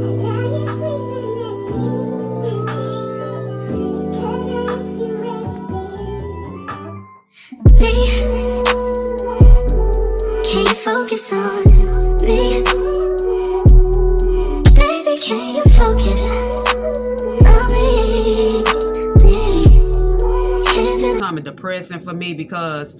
Can you focus on me? Baby, can you focus on me? Something depressing for me because,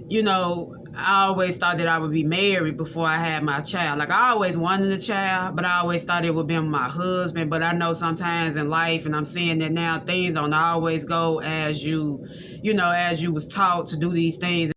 you know, I always thought that I would be married before I had my child. Like, I always wanted a child, but I always thought it would be my husband. But I know sometimes in life, and I'm seeing that now, things don't always go as as you was taught to do these things.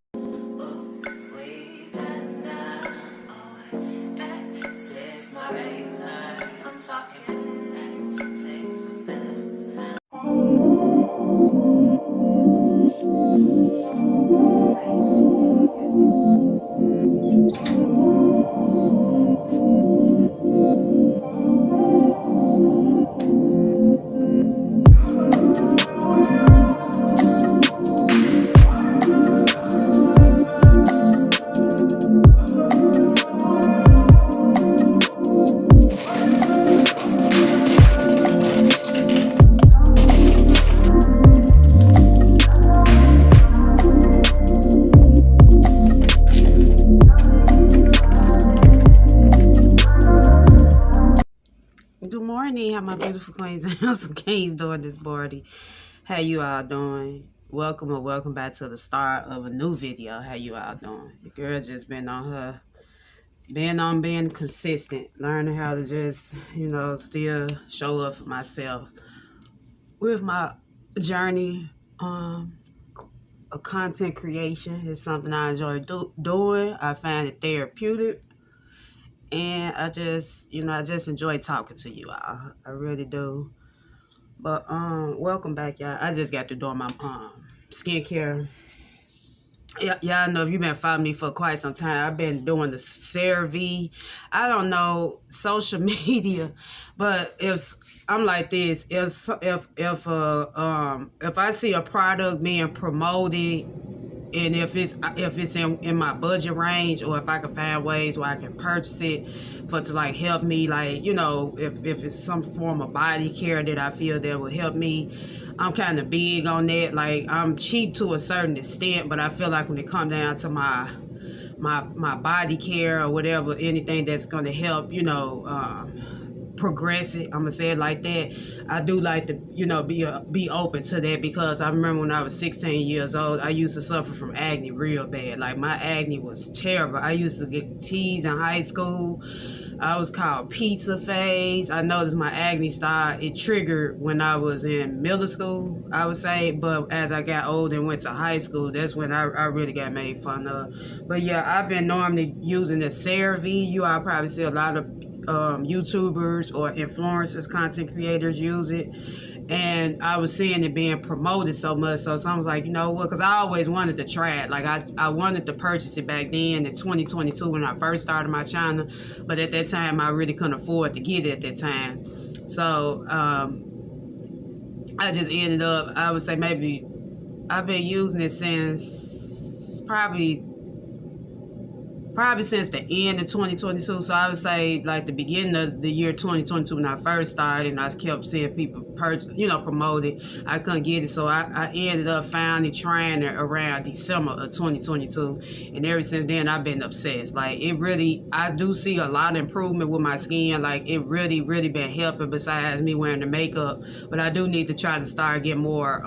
Good morning, how my beautiful queens and handsome kings doing this morning? How you all doing? Welcome or welcome back to the start of a new video. How you all doing? The girl just been on being consistent, learning how to just, still show up for myself with my journey. A content creation is something I enjoy doing. I find it therapeutic. And I just enjoy talking to you all. I really do. But welcome back, y'all. I just got to doing my skincare. Y'all know if you've been following me for quite some time, I've been doing the CeraVe. I don't know social media, but if I'm like this, if I see a product being promoted, and if it's in my budget range, or if I can find ways where I can purchase it to like help me, like, if it's some form of body care that I feel that will help me, I'm kind of big on that. Like, I'm cheap to a certain extent, but I feel like when it comes down to my body care or whatever, anything that's going to help, progress it, I'm gonna say it like that, I do like to be open to that, because I remember when I was 16 years old, I used to suffer from acne real bad. Like, my acne was terrible. I used to get teased in high school. I was called pizza face. I noticed my acne it triggered when I was in middle school, I would say, but as I got older and went to high school, that's when I really got made fun of. But yeah, I've been normally using the CeraVe. You all probably see a lot of YouTubers or influencers, content creators use it, and I was seeing it being promoted so much, so I was like, you know what, because I always wanted to try it. Like, I wanted to purchase it back then in 2022 when I first started my channel, but at that time I really couldn't afford to get it at that time. So I just ended up, I would say maybe I've been using it since probably since the end of 2022. So I would say like the beginning of the year 2022 when I first started, and I kept seeing people promote it. I couldn't get it, so I ended up finally trying it around December of 2022, and ever since then I've been obsessed. Like, I do see a lot of improvement with my skin. Like, it really been helping, besides me wearing the makeup. But I do need to try to start getting more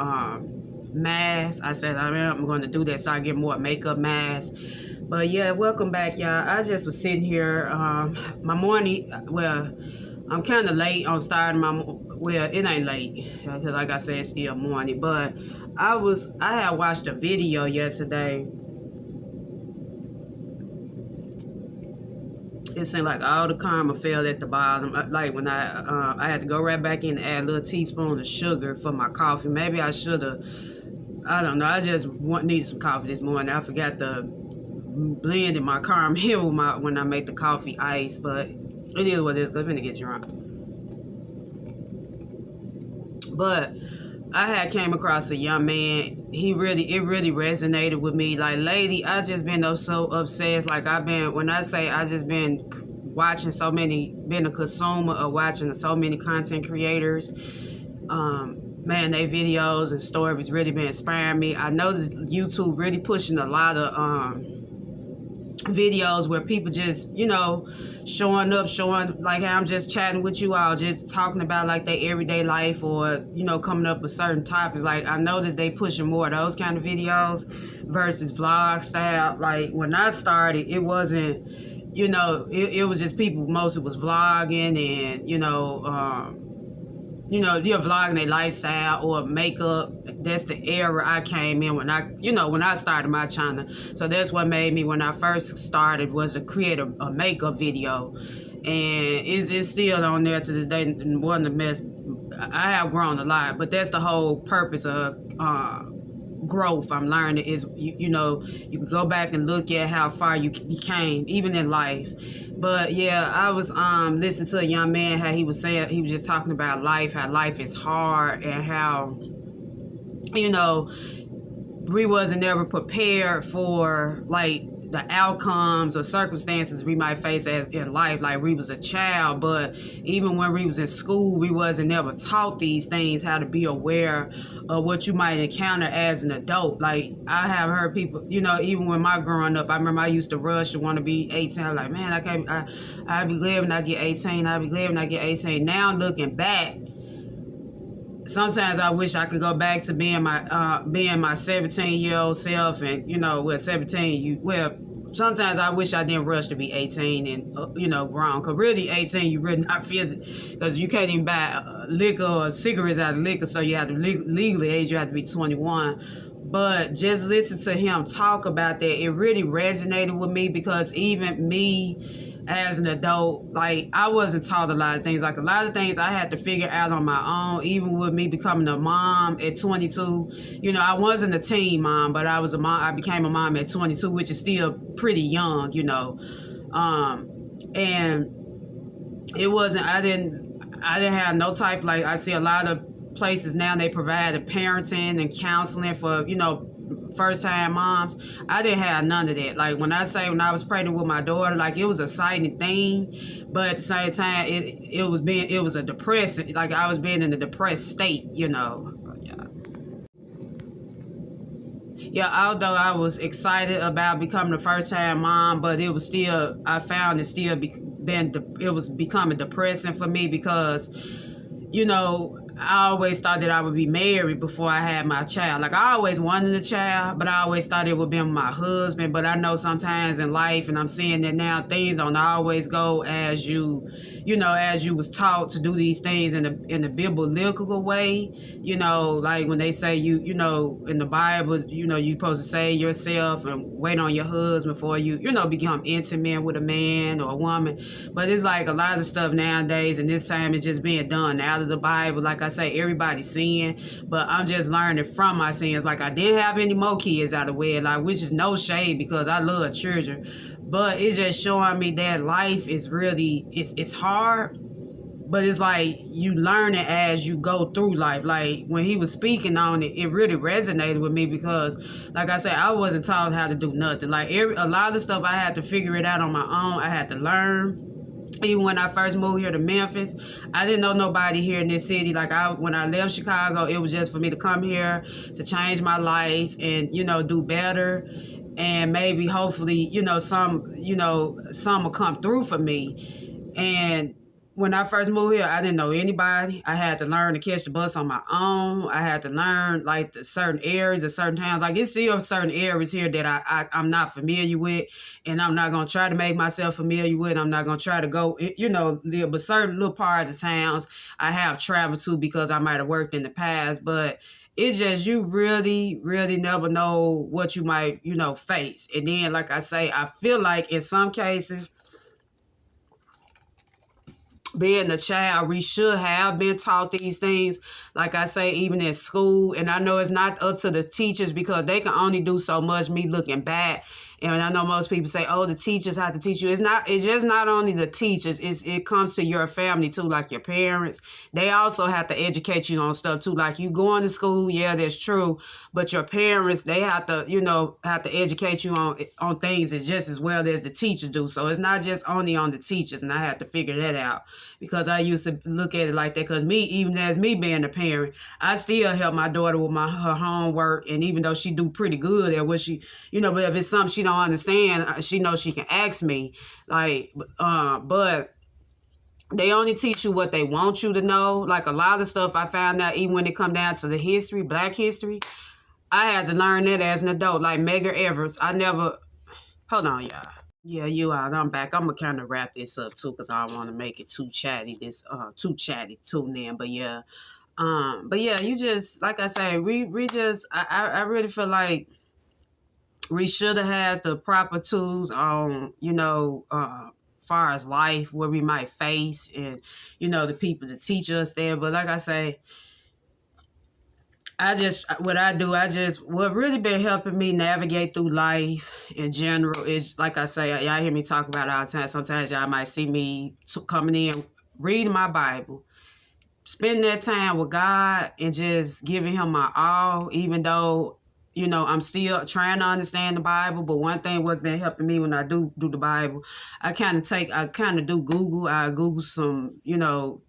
masks. I said I'm going to do that, start getting more makeup masks. But yeah, welcome back, y'all. I just was sitting here, my morning, well, I'm kind of late on starting it ain't late, because like I said, it's still morning, but I had watched a video yesterday. It seemed like all the caramel fell at the bottom. Like, when I had to go right back in and add a little teaspoon of sugar for my coffee. Maybe I should have, I don't know, I just needed some coffee this morning. I forgot to blended my caramel when I make the coffee ice, but it is what it is. I'm gonna get drunk. But I had came across a young man. It really resonated with me. Like, lately, I just been so obsessed. Like, when I say I just been watching being a consumer of watching so many content creators. Man, their videos and stories really been inspiring me. I noticed YouTube really pushing a lot of videos where people just, showing up, showing like how I'm just chatting with you all, just talking about like their everyday life, or, coming up with certain topics. Like, I noticed they pushing more of those kind of videos versus vlog style. Like, when I started, it wasn't, it was just people, mostly was vlogging and, you're vlogging their lifestyle or makeup. That's the era I came in when I started my channel. So that's what made me, when I first started, was to create a makeup video. And it's still on there to this day. And one of the best, I have grown a lot, but that's the whole purpose of growth. I'm learning is, you can go back and look at how far you became, even in life. But yeah, I was listening to a young man, how he was saying, he was just talking about life, how life is hard, and how, we wasn't ever prepared for like the outcomes or circumstances we might face in life. Like, we was a child, but even when we was in school, we wasn't ever taught these things, how to be aware of what you might encounter as an adult. Like, I have heard people, even when my growing up, I remember I used to rush to want to be 18. I'm like, man, I'll be glad when I get 18. I'll be glad when I get 18. Now looking back, sometimes I wish I could go back to being my 17-year-old self, and with 17, sometimes I wish I didn't rush to be 18 and grown. Cause really 18, you really not feeling, because you can't even buy liquor or cigarettes out of liquor, so you have to legally age. You have to be 21. But just listen to him talk about that. It really resonated with me, because even me as an adult, like, I wasn't taught a lot of things. Like, a lot of things I had to figure out on my own, even with me becoming a mom at 22. I wasn't a teen mom, but I was a mom. I became a mom at 22, which is still pretty young, and it wasn't, I didn't have no type, like, I see a lot of places now, they provide parenting and counseling for, first time moms. I didn't have none of that. Like, when I was pregnant with my daughter, like, it was a exciting thing, but at the same time, it was a depressing, like, I was being in a depressed state, Yeah, although I was excited about becoming a first time mom, but it was still, I found it still it was becoming depressing for me, because I always thought that I would be married before I had my child. Like, I always wanted a child, but I always thought it would be my husband. But I know sometimes in life, and I'm seeing that now, things don't always go as as you was taught to do these things in a biblical way. Like when they say in the Bible, you're supposed to save yourself and wait on your husband before you become intimate with a man or a woman. But it's like a lot of stuff nowadays, and this time it's just being done out of the Bible. Like I say, everybody's sin, but I'm just learning from my sins. Like, I didn't have any more kids out of wedlock, which is no shade, because I love children, but it's just showing me that life is really, it's hard, but it's like you learn it as you go through life. Like, when he was speaking on it, it really resonated with me, because like I said, I wasn't taught how to do nothing. Like, a lot of stuff I had to figure it out on my own. I had to learn. Even when I first moved here to Memphis, I didn't know nobody here in this city. Like, when I left Chicago, it was just for me to come here to change my life and, do better. And maybe, hopefully, some will come through for me. And when I first moved here, I didn't know anybody. I had to learn to catch the bus on my own. I had to learn, like, the certain areas or certain towns. Like, it's still certain areas here that I'm not familiar with, and I'm not going to try to make myself familiar with. I'm not going to try to go, live. But certain little parts of towns I have traveled to because I might have worked in the past. But it's just, you really, really never know what you might, face. And then, like I say, I feel like in some cases, being a child, we should have been taught these things, like I say, even in school. And I know it's not up to the teachers, because they can only do so much. Me looking back And I know most people say, oh, the teachers have to teach you. It's just not only the teachers, it comes to your family too, like your parents. They also have to educate you on stuff too. Like you going to school, yeah, that's true. But your parents, they have to, have to educate you on things just as well as the teachers do. So it's not just only on the teachers, and I have to figure that out. Because I used to look at it like that. Because even as me being a parent, I still help my daughter with her homework. And even though she do pretty good at what she, but if it's something she don't understand, she knows she can ask me. But they only teach you what they want you to know. Like a lot of stuff I found out, even when it come down to the history, Black history, I had to learn that as an adult. Like Medgar Evers, hold on, y'all. Yeah, you are. I'm back. I'm gonna kind of wrap this up too, cause I don't want to make it too chatty. Too chatty tune in. But yeah, you just like I say, we just I really feel like we should have had the proper tools on far as life, where we might face, and the people to teach us there. But like I say, what really been helping me navigate through life in general is, like I say, y'all hear me talk about it all the time. Sometimes y'all might see me coming in, reading my Bible, spending that time with God and just giving him my all, even though, I'm still trying to understand the Bible. But one thing what's been helping me when I do the Bible, I kind of do Google. I Google some,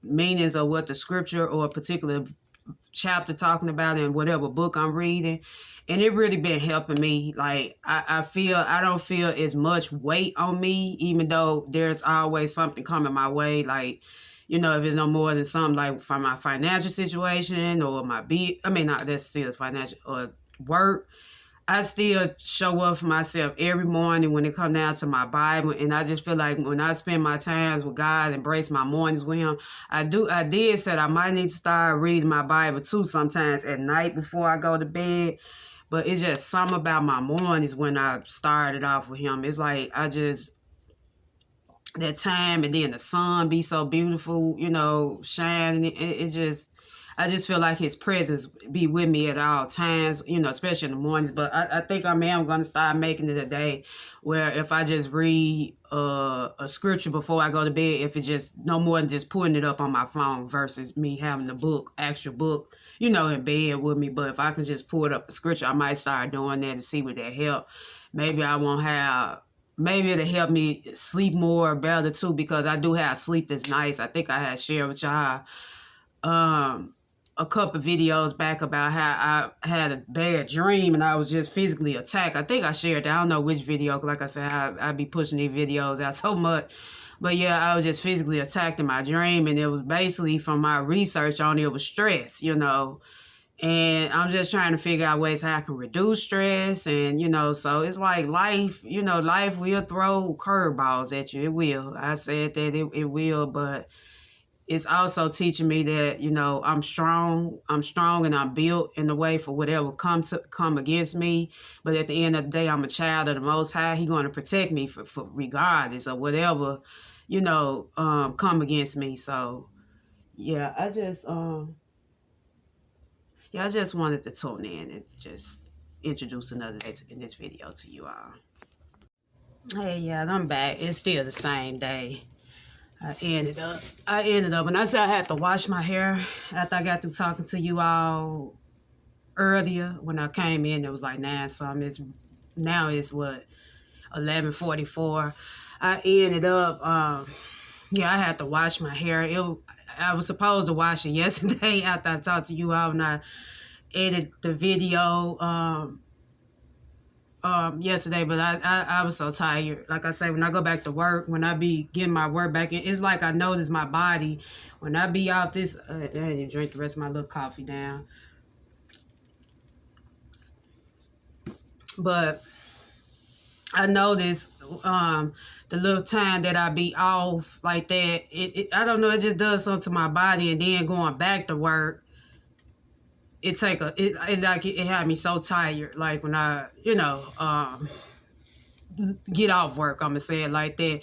meanings of what the scripture or a particular chapter talking about in whatever book I'm reading, and it really been helping me. Like I don't feel as much weight on me, even though there's always something coming my way. Like, if it's no more than something like from my financial situation or not that's still financial or work. I still show up for myself every morning when it comes down to my Bible. And I just feel like when I spend my times with God, embrace my mornings with him, I did say I might need to start reading my Bible too sometimes at night before I go to bed. But it's just something about my mornings when I started off with him. It's like that time, and then the sun be so beautiful, shining. I just feel like his presence be with me at all times, especially in the mornings. But I think I'm going to start making it a day where if I just read a scripture before I go to bed, if it's just no more than just putting it up on my phone versus me having the actual book, in bed with me. But if I can just pull it up a scripture, I might start doing that to see what that help. Maybe it'll help me sleep more better too, because I do have sleep that's nice. I think I had shared with y'all a couple of videos back about how I had a bad dream and I was just physically attacked. I think I shared that. I don't know which video, because like I said, I be pushing these videos out so much. But yeah, I was just physically attacked in my dream, and it was basically, from my research on it, was stress, And I'm just trying to figure out ways how I can reduce stress. And, so it's like life, life will throw curveballs at you. It will. I said that it will, but it's also teaching me that, I'm strong. I'm strong, and I'm built in the way for whatever come against me. But at the end of the day, I'm a child of the Most High. He's going to protect me for regardless of whatever, come against me. So, yeah, I just wanted to tune in and just introduce another day in this video to you all. Hey, yeah, I'm back. It's still the same day. I ended up, and I said I had to wash my hair after I got through talking to you all earlier. When I came in, it was like 9 something. Now it's what, 11:44. I ended up, I had to wash my hair. I was supposed to wash it yesterday after I talked to you all, and I edited the video yesterday, but I was so tired. Like I say, when I go back to work, when I be getting my work back in, it's like I notice my body when I be out this. I didn't even drink the rest of my little coffee down, but I notice the little time that I be off like that. I don't know. It just does something to my body, and then going back to work, it had me so tired. Like when I, get off work, I'm gonna say it like that.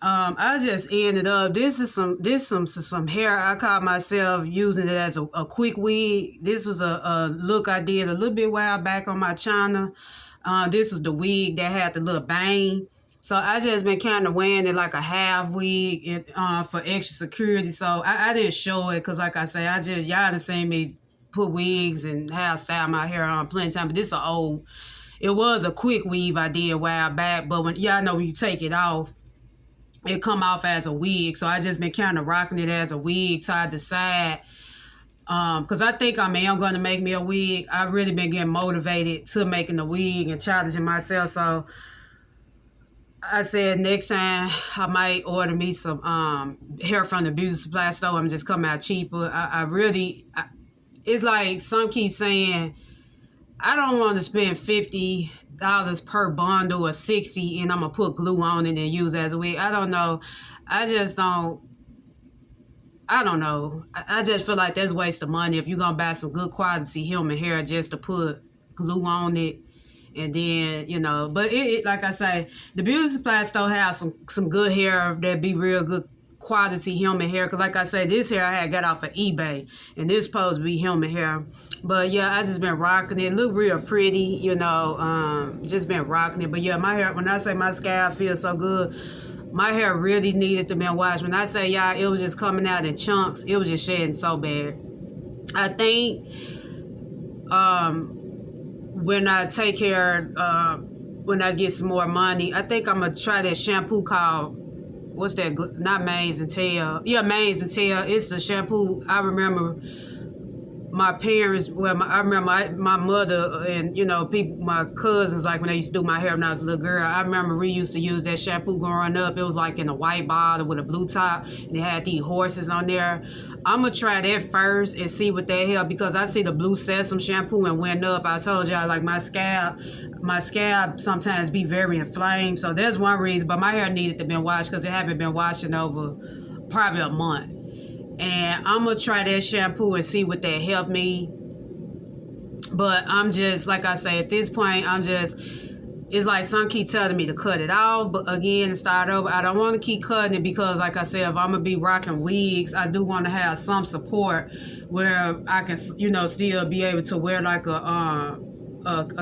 I just ended up. This is some hair. I caught myself using it as a quick wig. This was a look I did a little bit while back on my channel. This was the wig that had the little bang. So I just been kind of wearing it like a half wig and, for extra security. So I didn't show it because, like I say, y'all done seen me put wigs and hairstyle my hair on plenty of time. But this a old, it was a quick weave I did a while back. But when y'all know when you take it off, it come off as a wig. So I just been kind of rocking it as a wig till I decide. Because I think I'm going to make me a wig. I've really been getting motivated to making a wig and challenging myself. So I said next time I might order me some hair from the beauty supply store. I'm just coming out cheaper. It's like some keep saying, I don't want to spend $50 per bundle or $60 and I'm going to put glue on it and use it as a wig. I don't know. I don't know. I just feel like that's a waste of money if you're going to buy some good quality human hair just to put glue on it. And then, you know, but it like I say, the beauty supply store has some good hair that be real good quality human hair. Because like I say, this hair I had got off of eBay. And this supposed to be human hair. But yeah, I just been rocking it. Look real pretty, you know. Just been rocking it. But yeah, my hair, when I say my scalp feels so good, my hair really needed to be washed. When I say y'all, it was just coming out in chunks. It was just shedding so bad. I think when I take care, when I get some more money, I think I'm going to try that shampoo called, what's that? Not Mains and Tail. Yeah, Mains and Tail. It's the shampoo. I remember my parents, I remember my mother and, you know, people, my cousins, like when they used to do my hair when I was a little girl, I remember we used to use that shampoo growing up. It was like in a white bottle with a blue top, and it had these horses on there. I'm going to try that first and see what that help, because I see the blue sesame shampoo and went up. I told y'all, like my scalp sometimes be very inflamed. So there's one reason, but my hair needed to be washed because it haven't been washing over probably a month. And I'm going to try that shampoo and see what that helped me. But I'm just, like I say, at this point, it's like some keep telling me to cut it off, but again, start over. I don't want to keep cutting it because, like I said, if I'm going to be rocking wigs, I do want to have some support where I can, you know, still be able to wear like a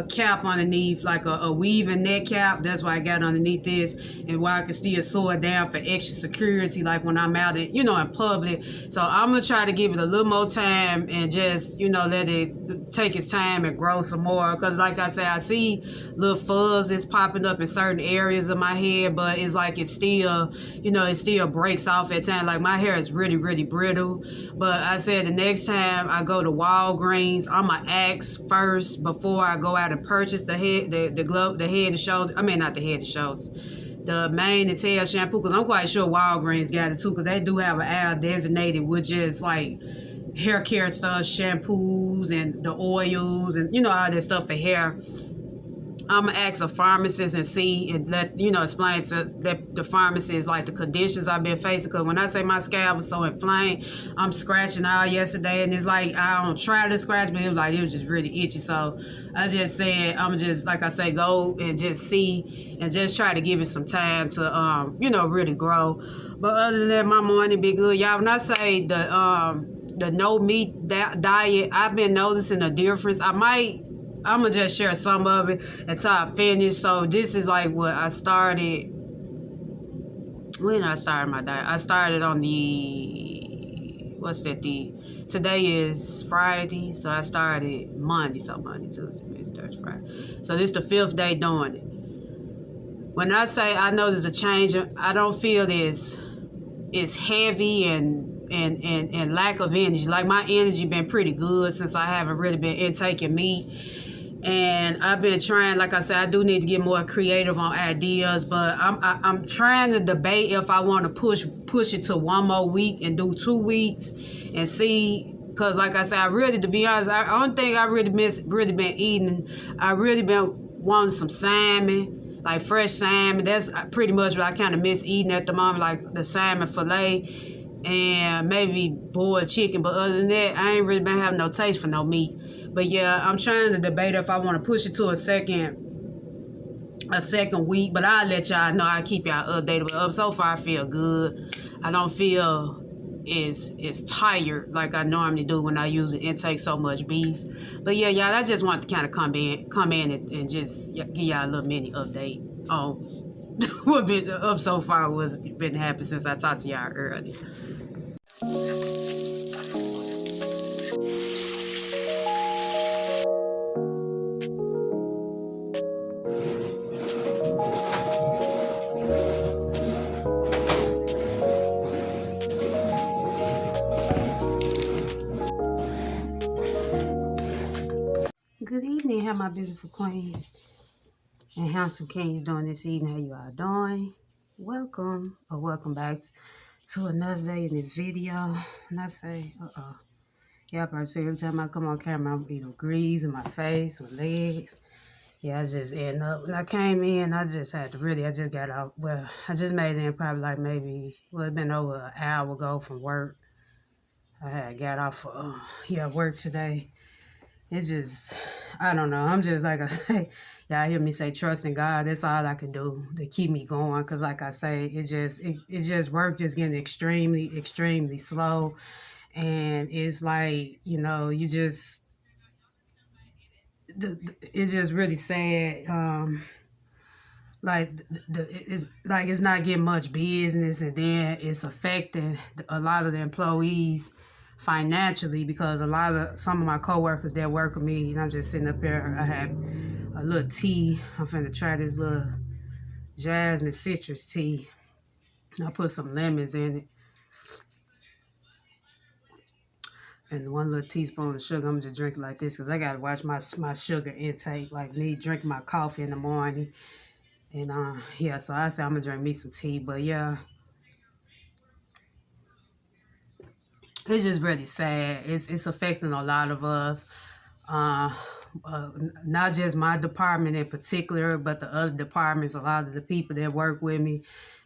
cap underneath, like a weaving neck cap. That's why I got underneath this, and why I can still sew it down for extra security, like when I'm out in, you know, in public. So I'm gonna try to give it a little more time and just, you know, let it take its time and grow some more. Because like I said, I see little fuzz is popping up in certain areas of my head, but it's like it still, you know, it still breaks off at times. Like my hair is really, really brittle. But I said the next time I go to Walgreens, I'm gonna ask first before I go out and purchase the head, the glove, the head and shoulder. I mean, not the head and shoulders, the mane and tail shampoo. Because I'm quite sure Walgreens got it too. Because they do have an aisle designated with just like hair care stuff, shampoos and the oils and, you know, all that stuff for hair. I'm gonna ask a pharmacist and see and let, you know, explain to the pharmacist like the conditions I've been facing. Because when I say my scalp was so inflamed, I'm scratching all yesterday, and it's like I don't try to scratch, but it was just really itchy. So I just said I'm just, like I say, go and just see and just try to give it some time to you know, really grow. But other than that, my morning be good, y'all. When I say the no meat diet, I've been noticing a difference. I'm going to just share some of it until I finish. So this is like what I started. When I started my diet, I started on today is Friday. So I started Monday. So Monday, Tuesday, Wednesday, Thursday, Friday. So this is the 5th day doing it. When I say I know there's a change, I don't feel it's heavy and lack of energy. Like my energy been pretty good since I haven't really been intaking meat. And I've been trying, like I said, I do need to get more creative on ideas, but I'm trying to debate if I want to push it to 1 more week and do 2 weeks and see. Because like I said, I really, to be honest, the only thing I really been eating, I really been wanting some salmon, like fresh salmon. That's pretty much what I kind of miss eating at the moment, like the salmon fillet and maybe boiled chicken. But other than that, I ain't really been having no taste for no meat. But yeah, I'm trying to debate if I want to push it to a second week. But I'll let y'all know. I'll keep y'all updated. But so far, I feel good. I don't feel is tired like I normally do when I usually intake so much beef. But yeah, y'all, I just want to kind of come in and just give y'all a little mini update on what been up so far, what's been happening since I talked to y'all earlier. Good evening, how my beautiful queens and handsome kings doing this evening. How you all doing? Welcome or welcome back to another day in this video. And I say, yeah, I say every time I come on camera, I'm grease in my face or legs. Yeah, I just end up, when I came in, I just had to I just got out, well, I just made it in probably like maybe, it's been over an hour ago from work. I had got off work today. It's just, I don't know. I'm just, like I say, y'all hear me say, trust in God. That's all I can do to keep me going. Because like I say, it just work just getting extremely, extremely slow. And it's like, you just, it's just really sad. It's not getting much business, and then it's affecting a lot of the employees financially, because some of my coworkers that work with me, and I'm just sitting up here, I have a little tea. I'm finna try this little jasmine citrus tea. I put some lemons in it and one little teaspoon of sugar. I'm just drinking like this because I gotta watch my sugar intake, like me drinking my coffee in the morning. And so I said I'm gonna drink me some tea. But yeah, it's just really sad. It's affecting a lot of us. Not just my department in particular, but the other departments. A lot of the people that work with me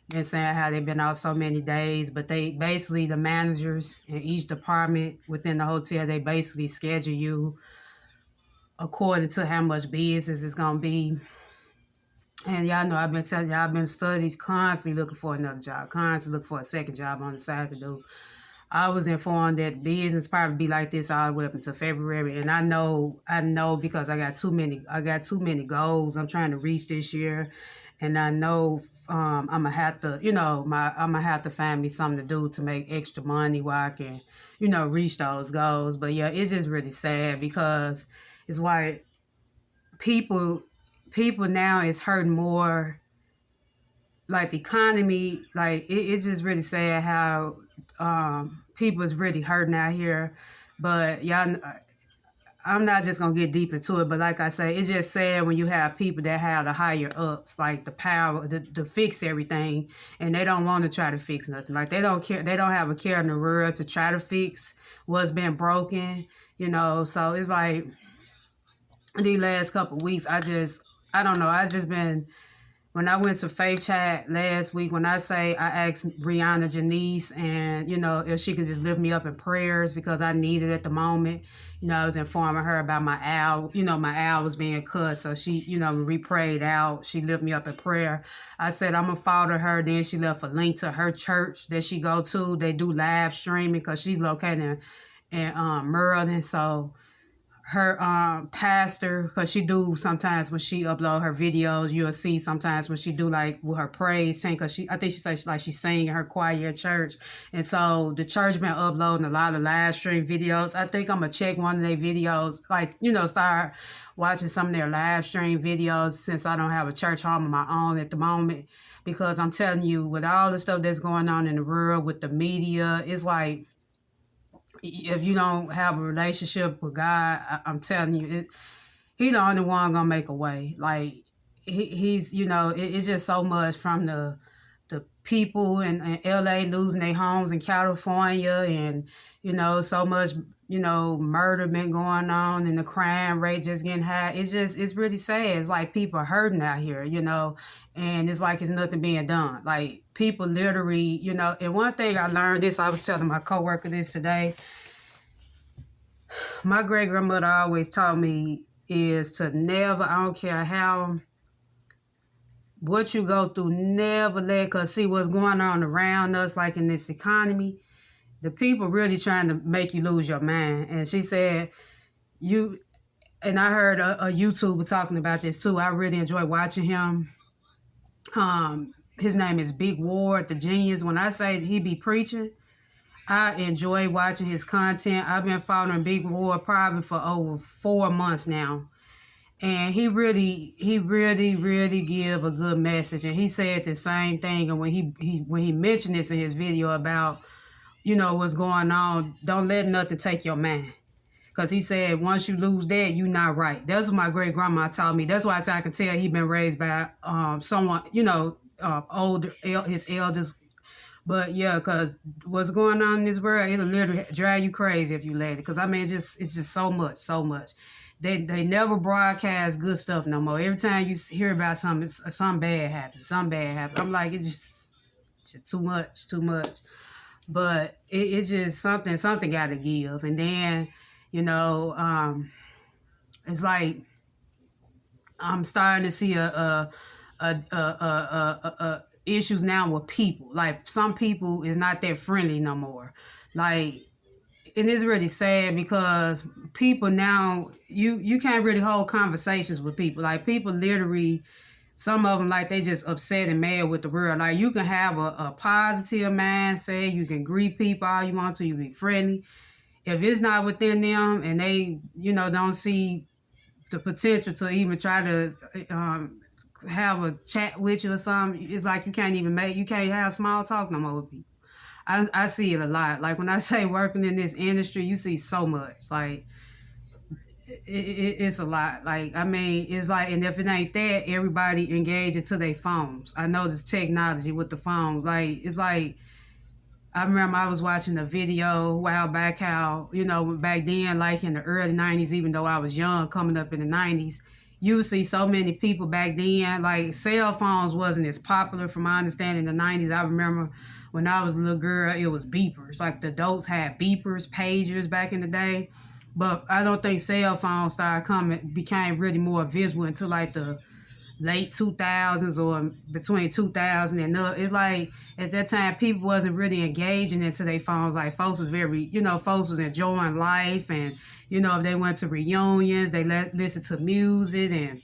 been saying how they've been out so many days, but they basically, the managers in each department within the hotel, they basically schedule you according to how much business it's gonna be. And y'all know I've been telling y'all, I've been studying, constantly looking for another job, constantly looking for a second job on the side to do. I was informed that business probably be like this all the way up until February, and I know because I got too many goals I'm trying to reach this year, and I know I'm gonna have to, I'm gonna have to find me something to do to make extra money where I can, reach those goals. But yeah, it's just really sad because it's like people now is hurting more. Like the economy, like it's just really sad how people is really hurting out here. But y'all, I'm not just gonna get deep into it. But like I say, it's just sad when you have people that have the higher ups, like the power to fix everything, and they don't want to try to fix nothing. Like they don't care. They don't have a care in the world to try to fix what's been broken. So it's like these last couple of weeks, I don't know. I just been. When I went to Faith Chat last week, when I asked Brianna Janice, and, if she could just lift me up in prayers because I need it at the moment. I was informing her about my owl. My owl was being cut. So she, re-prayed out. She lifted me up in prayer. I said, I'm going to follow her. Then she left a link to her church that she go to. They do live streaming because she's located in Maryland. So her pastor, because she do sometimes when she upload her videos, you'll see sometimes when she do like with her praise thing, because I think she says like she's singing her choir at church. And so the church been uploading a lot of live stream videos. I think I'm gonna check one of their videos, like, start watching some of their live stream videos, since I don't have a church home of my own at the moment. Because I'm telling you, with all the stuff that's going on in the world with the media, it's like, if you don't have a relationship with God, I'm telling you, He the only one gonna make a way. Like he's, it's just so much from the people in LA losing their homes in California, and so much, murder been going on, and the crime rate just getting high. It's really sad. It's like people are hurting out here, and it's like it's nothing being done. Like people literally, and one thing I learned this, I was telling my coworker this today. My great grandmother always taught me is to never, I don't care what you go through, never let, because see what's going on around us, like in this economy, the people really trying to make you lose your mind. And she said, you, and I heard a YouTuber talking about this too. I really enjoy watching him. His name is Big Ward, the genius. When I say he be preaching, I enjoy watching his content. I've been following Big Ward probably for over 4 months now. And he really give a good message. And he said the same thing. And when he mentioned this in his video about, you know, what's going on, don't let nothing take your mind. Because he said, once you lose that, you not right. That's what my great grandma taught me. That's why I said I can tell he been raised by someone, you know, older, his elders. But yeah, because what's going on in this world, it'll literally drive you crazy if you let it. Because I mean, it's just so much. They never broadcast good stuff no more. Every time you hear about something, something bad happens. I'm like, it's just too much. But it's just something got to give. And then, you know, it's like I'm starting to see a issues now with people. Like some people is not that friendly no more. Like, and it's really sad because people now, you can't really hold conversations with people. Like people literally, some of them, like they just upset and mad with the world. Like you can have a positive mindset, you can greet people all you want to, you be friendly. If it's not within them and they, you know, don't see the potential to even try to have a chat with you or something, it's like you can't have small talk no more with people. I see it a lot. Like when I say working in this industry, you see so much. Like it's a lot. Like I mean, it's like, and if it ain't that, everybody engage into their phones. I know this technology with the phones. Like it's like I remember I was watching a video a while back how, you know, back then, like in the early 90s, even though I was young, coming up in the 90s, you would see so many people back then. Like cell phones wasn't as popular from my understanding in the 90s. I remember when I was a little girl, it was beepers. Like the adults had beepers, pagers back in the day. But I don't think cell phones became really more visible until like the late 2000s or between 2000 and up. It's like at that time people wasn't really engaging into their phones. Like folks was enjoying life, and you know, if they went to reunions, they listen to music and,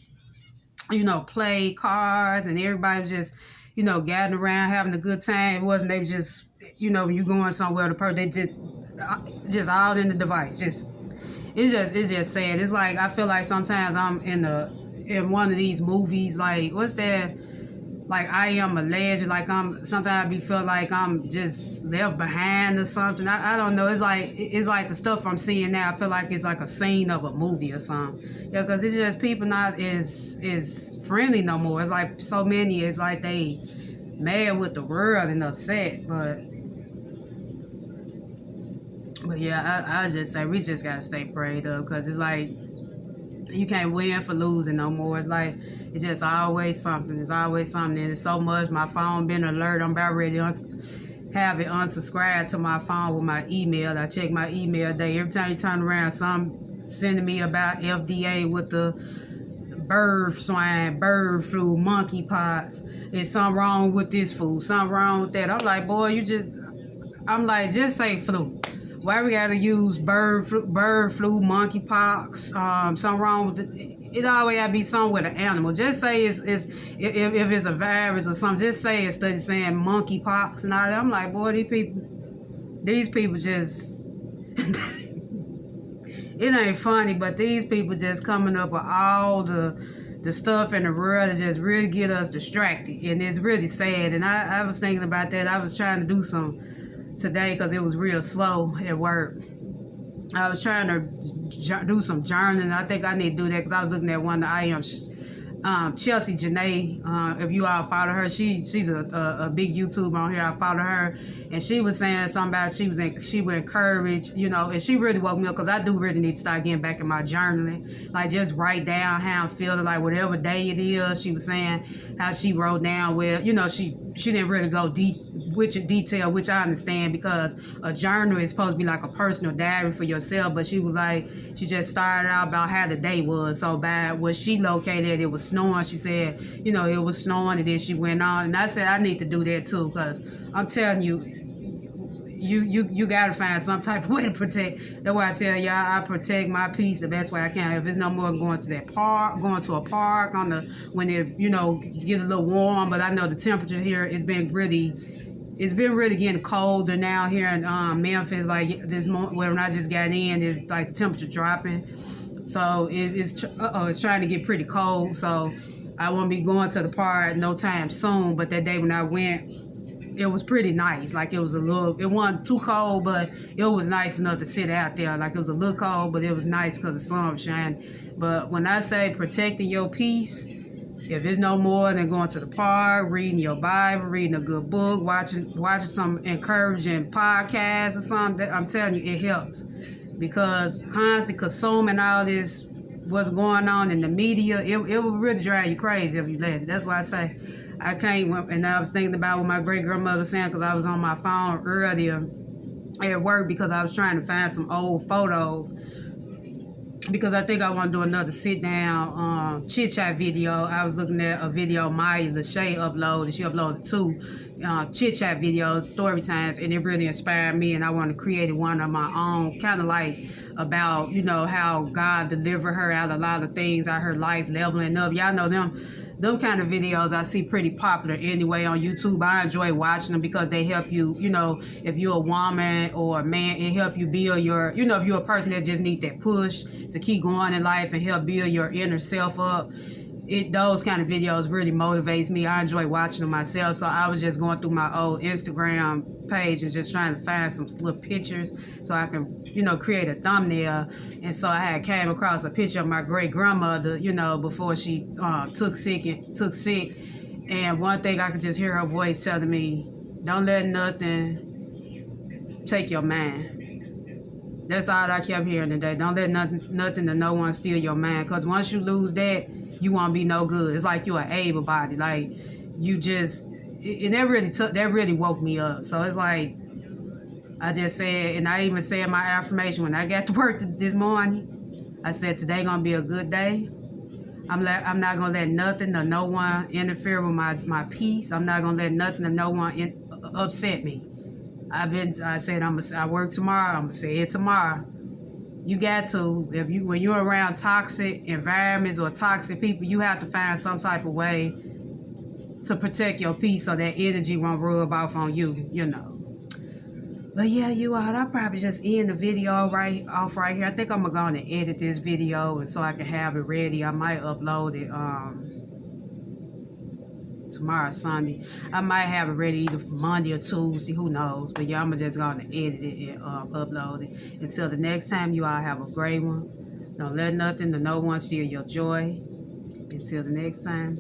you know, play cards, and everybody was just, you know, gathering around having a good time. It wasn't they just, you know, you going somewhere, the person, they just out in the device. It's just sad. It's like I feel like sometimes I'm in one of these movies, like what's that, like I Am a Legend, like sometimes I be feel like I'm just left behind or something. I don't know. It's like the stuff I'm seeing now, I feel like it's like a scene of a movie or something. Yeah, because it's just people not as friendly no more. It's like so many, it's like they mad with the world and upset. But yeah, I just say we just gotta stay prayed up, because it's like you can't win for losing no more. It's like it's just always something. It's always something, and it's so much. My phone been alert. I'm about ready to have it unsubscribed to my phone with my email. I check my email day. Every time you turn around, some sending me about FDA with the swine, bird flu, monkeypox. There's something wrong with this food. Something wrong with that. I'm like, boy, just say flu. Why we gotta use bird flu, monkeypox? Something wrong with it. Always gotta be something with an animal. Just say if it's a virus or something. Just say it's saying monkeypox and all that. I'm like, boy, these people just it ain't funny, but these people just coming up with all the stuff in the world that just really get us distracted, and it's really sad. And I was thinking about that. I was trying to do some today because it was real slow at work. I was trying to do some journaling. I think I need to do that because I was looking at one that I am Chelsea Janae, if you all follow her, she's a big YouTuber on here. I follow her, and she was saying something about she would encourage, you know, and she really woke me up, because I do really need to start getting back in my journaling, like just write down how I'm feeling, like whatever day it is. She was saying how she wrote down where, you know, she didn't really go deep with detail, which I understand, because a journal is supposed to be like a personal diary for yourself. But she was like, she just started out about how the day was. So by where she located, it was snowing. She said, you know, it was snowing, and then she went on. And I said, I need to do that too, because I'm telling you, you gotta find some type of way to protect. That's why I tell y'all I protect my peace the best way I can. If it's no more going to that park, going to a park on the when it get a little warm, but I know the temperature here it's been really getting colder now here in Memphis. Like this when I just got in, it's like the temperature dropping. So it's trying to get pretty cold. So I won't be going to the park no time soon. But that day when I went, it was pretty nice. Like it wasn't too cold, but it was nice enough to sit out there. Like it was a little cold, but it was nice because the sun was shining. But when I say protecting your peace, if it's no more than going to the park, reading your Bible, reading a good book, watching some encouraging podcasts or something, I'm telling you, it helps. Because constantly consuming all this, what's going on in the media, it will really drive you crazy if you let it. That's why I say I can't. And I was thinking about what my great grandmother was saying because I was on my phone earlier at work because I was trying to find some old photos. Because I think I want to do another sit down chit chat video. I was looking at a video Maya Lachey uploaded. She uploaded 2 chit chat videos, story times, and it really inspired me. And I want to create one of my own, kind of like about how God delivered her out of a lot of things out her life, leveling up. Y'all know them kind of videos I see pretty popular anyway on YouTube. I enjoy watching them because they help you, if you're a woman or a man, it help you build your, if you're a person that just need that push to keep going in life and help build your inner self up. Those kind of videos really motivates me. I enjoy watching them myself. So I was just going through my old Instagram page and just trying to find some little pictures so I can, create a thumbnail. And so I had came across a picture of my great grandmother, before she took sick. And one thing I could just hear her voice telling me, don't let nothing take your mind. That's all I kept hearing today. Don't let nothing or no one steal your mind. Because once you lose that, you won't be no good. It's like you're an able body. Like, you just... And that really woke me up. So it's like, I just said, and I even said my affirmation when I got to work this morning. I said, today gonna be a good day. I'm not gonna let nothing or no one interfere with my peace. I'm not gonna let nothing or no one upset me. I said I work tomorrow. I'm gonna say it tomorrow. You got to, when you're around toxic environments or toxic people, you have to find some type of way to protect your peace so that energy won't rub off on you. But yeah, you all, I'll probably just end the video right here. I think I'm going to edit this video and so I can have it ready. I might upload it tomorrow, Sunday. I might have it ready either Monday or Tuesday, who knows. But yeah, I'm just going to edit it and upload it. Until the next time, you all have a great one. Don't let nothing or no one steal your joy. Until the next time.